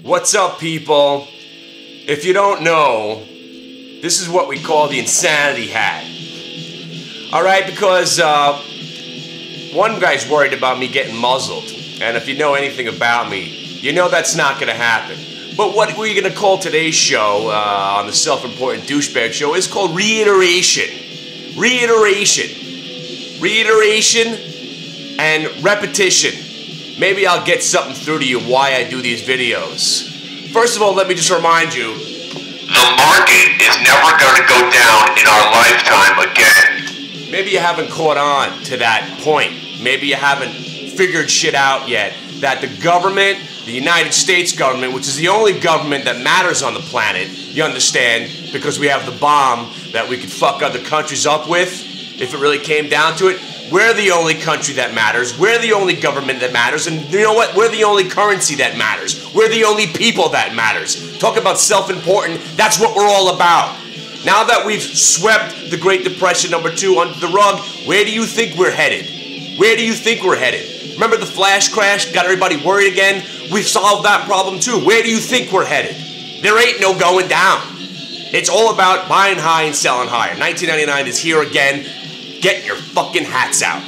What's up, people? If you don't know, this is what we call the insanity hat. Alright, because one guy's worried about me getting muzzled. And if you know anything about me, you know that's not going to happen. But what we're going to call today's show on the Self-Important Douchebag Show is called reiteration. Reiteration and repetition. Maybe I'll get something through to you why I do these videos. First of all, let me just remind you, the market is never going to go down in our lifetime again. Maybe you haven't caught on to that point. Maybe you haven't figured shit out yet. That the government, the United States government, which is the only government that matters on the planet, you understand, because we have the bomb that we could fuck other countries up with, if it really came down to it. We're the only country that matters. We're the only government that matters. And you know what? We're the only currency that matters. We're the only people that matters. Talk about self-important. That's what we're all about. Now that we've swept the Great Depression #2 under the rug, where do you think we're headed? Where do you think we're headed? Remember the flash crash? Got everybody worried again? We've solved that problem too. Where do you think we're headed? There ain't no going down. It's all about buying high and selling higher. 1999 is here again. Get your fucking hats out.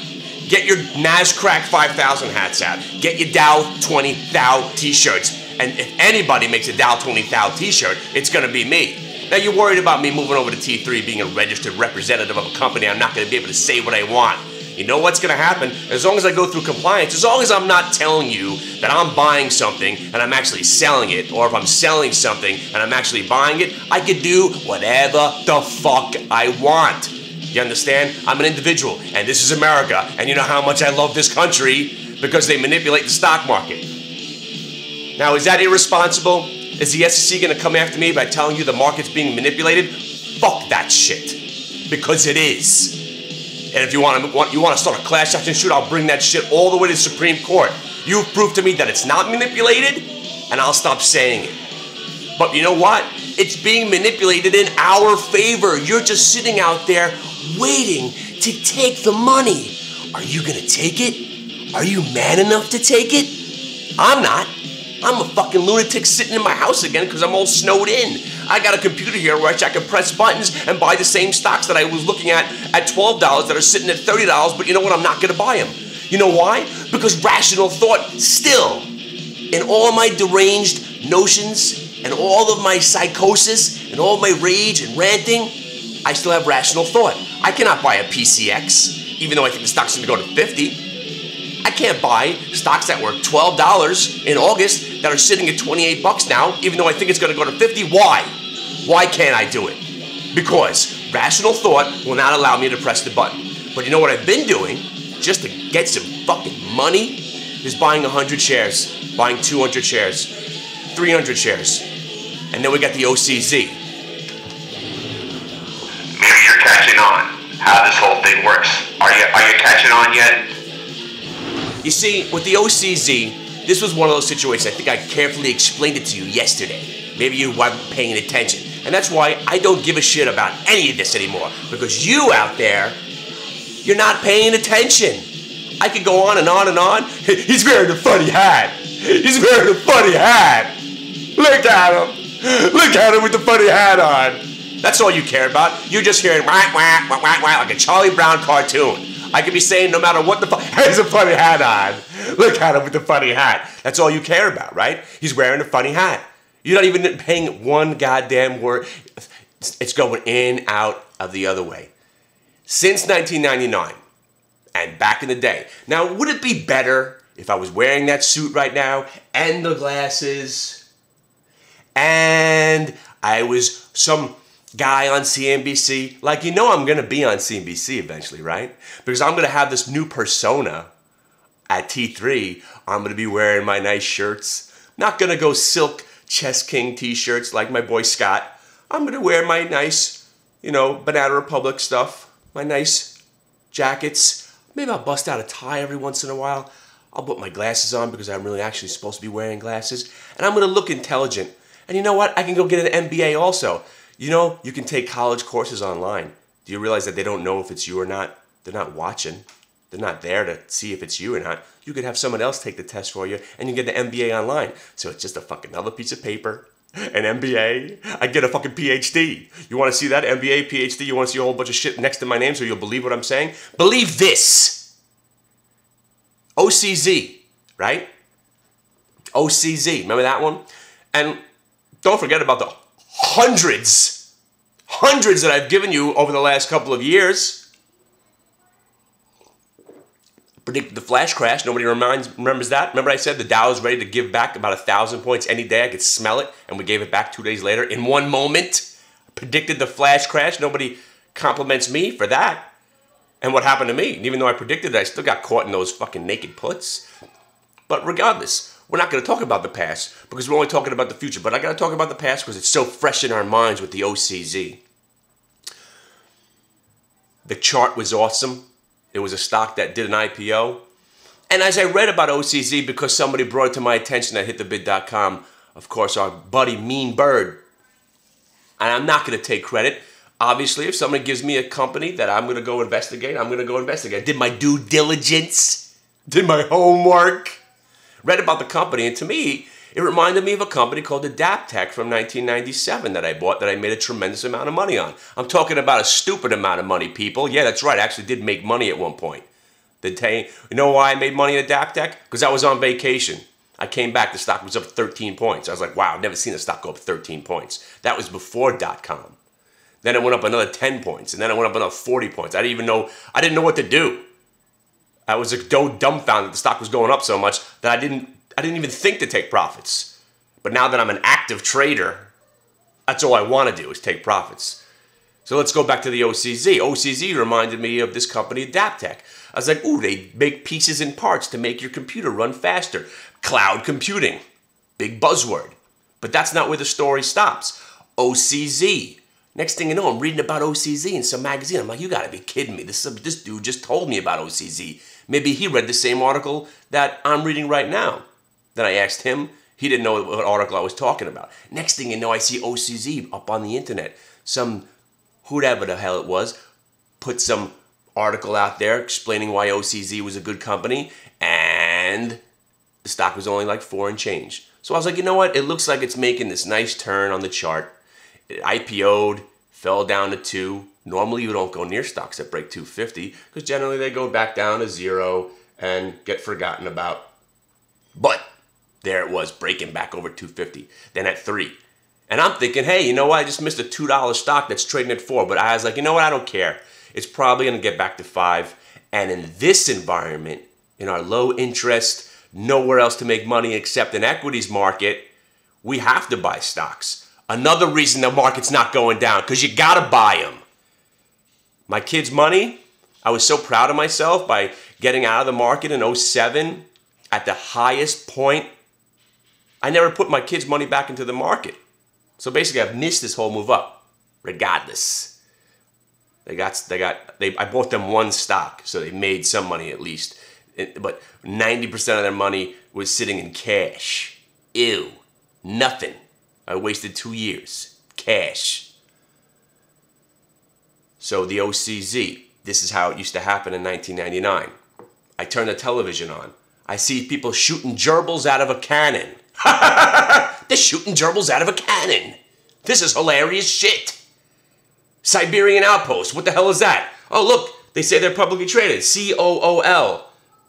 Get your NASCRAC 5000 hats out. Get your Dow 20 Thou t-shirts. And if anybody makes a Dow 20 Thou t-shirt, it's going to be me. Now, you're worried about me moving over to T3, being a registered representative of a company. I'm not going to be able to say what I want. You know what's going to happen? As long as I go through compliance, as long as I'm not telling you that I'm buying something and I'm actually selling it, or if I'm selling something and I'm actually buying it, I could do whatever the fuck I want. You understand? I'm an individual, and this is America, and you know how much I love this country because they manipulate the stock market. Now, is that irresponsible? Is the SEC going to come after me by telling you the market's being manipulated? Fuck that shit, because it is. And if you want to start a class action suit, I'll bring that shit all the way to the Supreme Court. You've proved to me that it's not manipulated, and I'll stop saying it. But you know what? It's being manipulated in our favor. You're just sitting out there waiting to take the money. Are you going to take it? Are you man enough to take it? I'm not. I'm a fucking lunatic sitting in my house again because I'm all snowed in. I got a computer here where I can press buttons and buy the same stocks that I was looking at $12 that are sitting at $30, but you know what? I'm not going to buy them. You know why? Because rational thought still, in all of my deranged notions and all of my psychosis and all of my rage and ranting, I still have rational thought. I cannot buy a PCX, even though I think the stock's going to go to 50. I can't buy stocks that were $12 in August that are sitting at 28 bucks now, even though I think it's going to go to 50. Why? Why can't I do it? Because rational thought will not allow me to press the button. But you know what I've been doing, just to get some fucking money, is buying 100 shares, buying 200 shares, 300 shares. And then we got the OCZ. Maybe you're catching on how this whole thing works. Are you catching on yet? You see, with the OCZ, this was one of those situations. I think I carefully explained it to you yesterday. Maybe you weren't paying attention. And that's why I don't give a shit about any of this anymore. Because you out there, you're not paying attention. I could go on and on and on. He's wearing a funny hat. He's wearing a funny hat. Look at him. Look at him with the funny hat on. That's all you care about. You're just hearing wah, wah, wah, wah, wah, like a Charlie Brown cartoon. I could be saying no matter what the fuck, he has a funny hat on. Look at him with the funny hat. That's all you care about, right? He's wearing a funny hat. You're not even paying one goddamn word. It's going in, out of the other way. Since 1999 and back in the day. Now, would it be better if I was wearing that suit right now and the glasses and I was some guy on CNBC? Like, you know I'm going to be on CNBC eventually, right? Because I'm going to have this new persona at T3. I'm going to be wearing my nice shirts. Not going to go silk Chess King t-shirts like my boy Scott. I'm going to wear my nice, Banana Republic stuff. My nice jackets. Maybe I'll bust out a tie every once in a while. I'll put my glasses on because I'm really actually supposed to be wearing glasses. And I'm going to look intelligent. And you know what? I can go get an MBA also. You know, you can take college courses online. Do you realize that they don't know if it's you or not? They're not watching. They're not there to see if it's you or not. You could have someone else take the test for you, and you get the MBA online. So it's just a fucking another piece of paper. An MBA. I get a fucking PhD. You want to see that? MBA, PhD. You want to see a whole bunch of shit next to my name so you'll believe what I'm saying? Believe this. OCZ, right? OCZ. Remember that one? And don't forget about the hundreds that I've given you over the last couple of years. Predicted the flash crash. Nobody remembers that. Remember I said the Dow is ready to give back about 1,000 points any day. I could smell it, and we gave it back 2 days later in one moment. Predicted the flash crash. Nobody compliments me for that. And what happened to me? And even though I predicted it, I still got caught in those fucking naked puts. But regardless, we're not going to talk about the past because we're only talking about the future. But I got to talk about the past because it's so fresh in our minds with the OCZ. The chart was awesome. It was a stock that did an IPO. And as I read about OCZ, because somebody brought it to my attention at hitthebid.com, of course, our buddy Mean Bird, and I'm not going to take credit. Obviously, if somebody gives me a company that I'm going to go investigate, I'm going to go investigate. I did my due diligence, did my homework, read about the company, and to me, it reminded me of a company called Adaptec from 1997 that I bought that I made a tremendous amount of money on. I'm talking about a stupid amount of money, people. Yeah, that's right. I actually did make money at one point. You know why I made money at Adaptec? Because I was on vacation. I came back, the stock was up 13 points. I was like, wow, I've never seen a stock go up 13 points. That was before .com. Then it went up another 10 points, and then it went up another 40 points. I didn't know what to do. I was dumbfounded the stock was going up so much that I didn't even think to take profits. But now that I'm an active trader, that's all I want to do is take profits. So let's go back to the OCZ. OCZ reminded me of this company, Adaptec. I was like, ooh, they make pieces and parts to make your computer run faster. Cloud computing, big buzzword. But that's not where the story stops. OCZ. Next thing you know, I'm reading about OCZ in some magazine. I'm like, you gotta be kidding me. This dude just told me about OCZ. Maybe he read the same article that I'm reading right now. Then I asked him. He didn't know what article I was talking about. Next thing you know, I see OCZ up on the internet. Some, whoever the hell it was, put some article out there explaining why OCZ was a good company, and the stock was only like 4 and change. So I was like, you know what? It looks like it's making this nice turn on the chart. It IPO'd, fell down to 2. Normally you don't go near stocks that break 250 because generally they go back down to 0 and get forgotten about. But there it was, breaking back over 250, then at 3. And I'm thinking, hey, you know what? I just missed a $2 stock that's trading at 4. But I was like, you know what? I don't care. It's probably going to get back to 5. And in this environment, in our low interest, nowhere else to make money except an equities market, we have to buy stocks. Another reason the market's not going down, because you got to buy them. My kids' money, I was so proud of myself by getting out of the market in 07 at the highest point. I never put my kids' money back into the market. So basically, I've missed this whole move up, regardless. I bought them one stock, so they made some money at least. But 90% of their money was sitting in cash. Ew, nothing. I wasted 2 years. Cash. So the OCZ, this is how it used to happen in 1999. I turn the television on. I see people shooting gerbils out of a cannon. They're shooting gerbils out of a cannon. This is hilarious shit. Siberian Outpost, what the hell is that? Oh, look, they say they're publicly traded. COOL.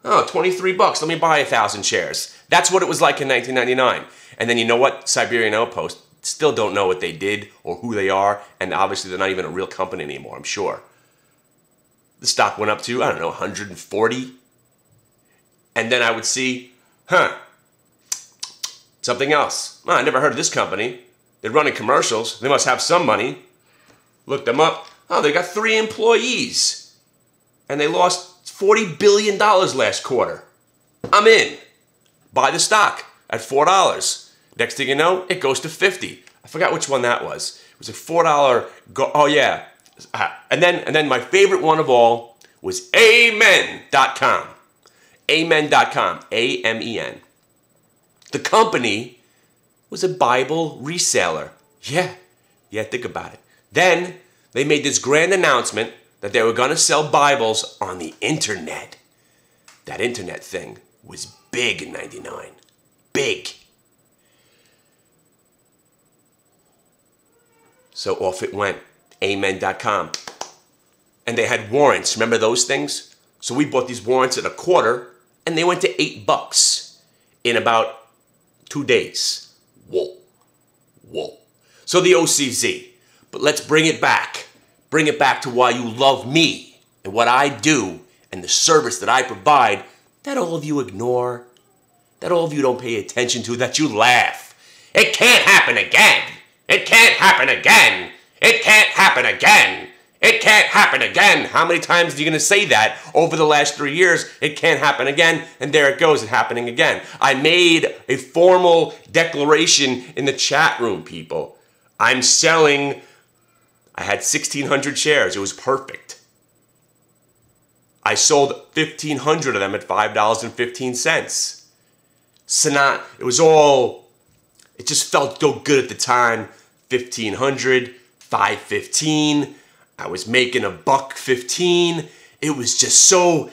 Oh, 23 bucks. Let me buy 1,000 shares. That's what it was like in 1999. And then you know what? Siberian Outpost, still don't know what they did or who they are. And obviously they're not even a real company anymore, I'm sure. The stock went up to, I don't know, 140. And then I would see, something else. Oh, I never heard of this company. They're running commercials. They must have some money. Looked them up. Oh, they got 3 employees. And they lost $40 billion last quarter. I'm in. Buy the stock at $4. Next thing you know, it goes to 50. I forgot which one that was. It was a $4 go. Oh yeah. And then my favorite one of all was Amen.com. Amen.com. AMEN. The company was a Bible reseller. Yeah, think about it. Then they made this grand announcement that they were going to sell Bibles on the internet. that internet thing was big in 99. Big. So off it went. Amen.com. And they had warrants. Remember those things? So we bought these warrants at a quarter, and they went to $8 in about 2 days. Whoa. Whoa. So the OCZ. But let's bring it back. Bring it back to why you love me and what I do and the service that I provide that all of you ignore, that all of you don't pay attention to, that you laugh. It can't happen again. It can't happen again. It can't happen again. It can't happen again. How many times are you going to say that over the last 3 years? It can't happen again. And there it goes, it happening again. I made a formal declaration in the chat room, people. I'm selling. I had 1,600 shares. It was perfect. I sold 1,500 of them at $5.15. So not, it was all, it just felt so good at the time. 1,500, $5.15. I was making $1.15. It was just so,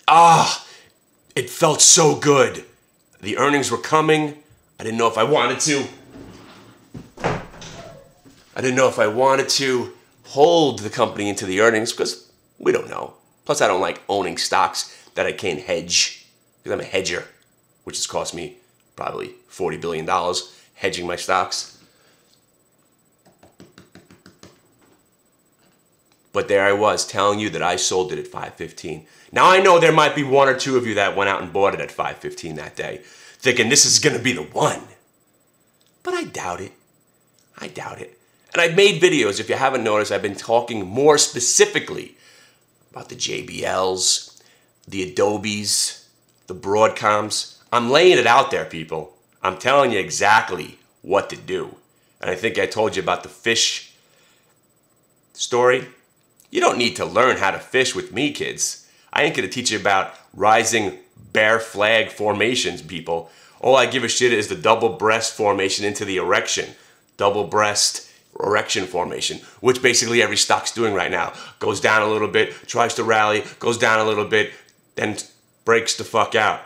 it felt so good. The earnings were coming. I didn't know if I wanted to. I didn't know if I wanted to hold the company into the earnings because we don't know. Plus, I don't like owning stocks that I can't hedge because I'm a hedger, which has cost me probably $40 billion hedging my stocks. But there I was telling you that I sold it at $5.15. Now I know there might be 1 or 2 of you that went out and bought it at $5.15 that day, thinking this is going to be the one. But I doubt it. I doubt it. And I've made videos, if you haven't noticed, I've been talking more specifically about the JBLs, the Adobes, the Broadcoms. I'm laying it out there, people. I'm telling you exactly what to do. And I think I told you about the fish story. You don't need to learn how to fish with me, kids. I ain't going to teach you about rising bear flag formations, people. All I give a shit is the double breast formation into the erection. Double breast erection formation, which basically every stock's doing right now. Goes down a little bit, tries to rally, goes down a little bit, then breaks the fuck out.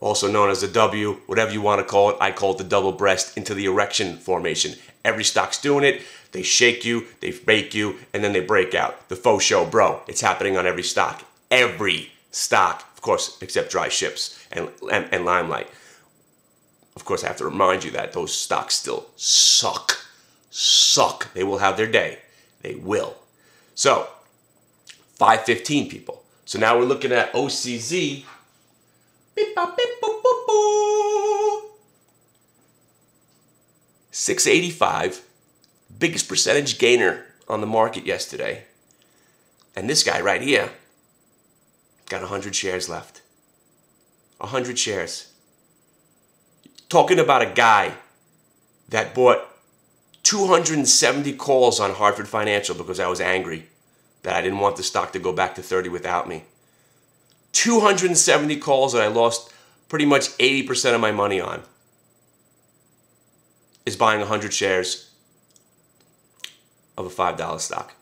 Also known as the W, whatever you want to call it. I call it the double breast into the erection formation. Every stock's doing it. They shake you, they bake you, and then they break out. The faux show, bro. It's happening on every stock. Every stock, of course, except dry ships and Limelight. Of course, I have to remind you that those stocks still suck. Suck. They will have their day. They will. So, 5.15, people. So now we're looking at OCZ. Beep, bop, beep, boop, boop, boop. 685. Biggest percentage gainer on the market yesterday. And this guy right here got 100 shares left. 100 shares. Talking about a guy that bought 270 calls on Hartford Financial because I was angry that I didn't want the stock to go back to 30 without me. 270 calls that I lost pretty much 80% of my money on is buying 100 shares of a $5 stock.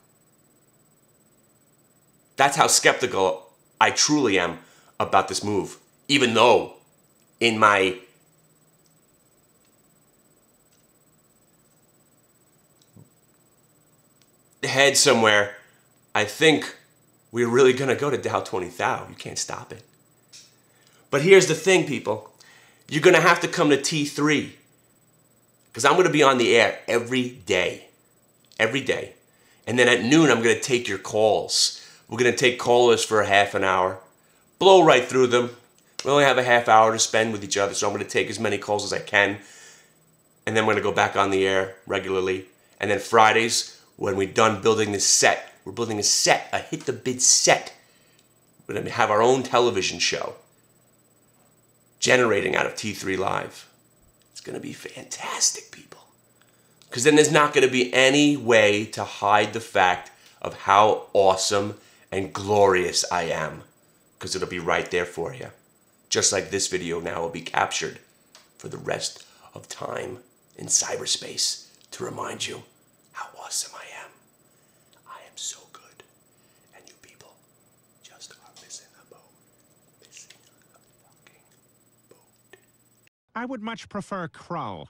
That's how skeptical I truly am about this move. Even though in my head somewhere, I think we're really going to go to Dow 20,000. You can't stop it. But here's the thing, people. You're going to have to come to T3 because I'm going to be on the air every day. Every day. And then at noon, I'm going to take your calls. We're going to take callers for a half an hour. Blow right through them. We only have a half hour to spend with each other, so I'm going to take as many calls as I can. And then we're going to go back on the air regularly. And then Fridays, when we're done building this set, we're building a set, a hit the bid set. We're going to have our own television show generating out of T3 Live. It's going to be fantastic, people. Because then there's not going to be any way to hide the fact of how awesome and glorious I am. Because it'll be right there for you. Just like this video now will be captured for the rest of time in cyberspace to remind you how awesome I am. I am so good. And you people just are missing the boat. I would much prefer Crow.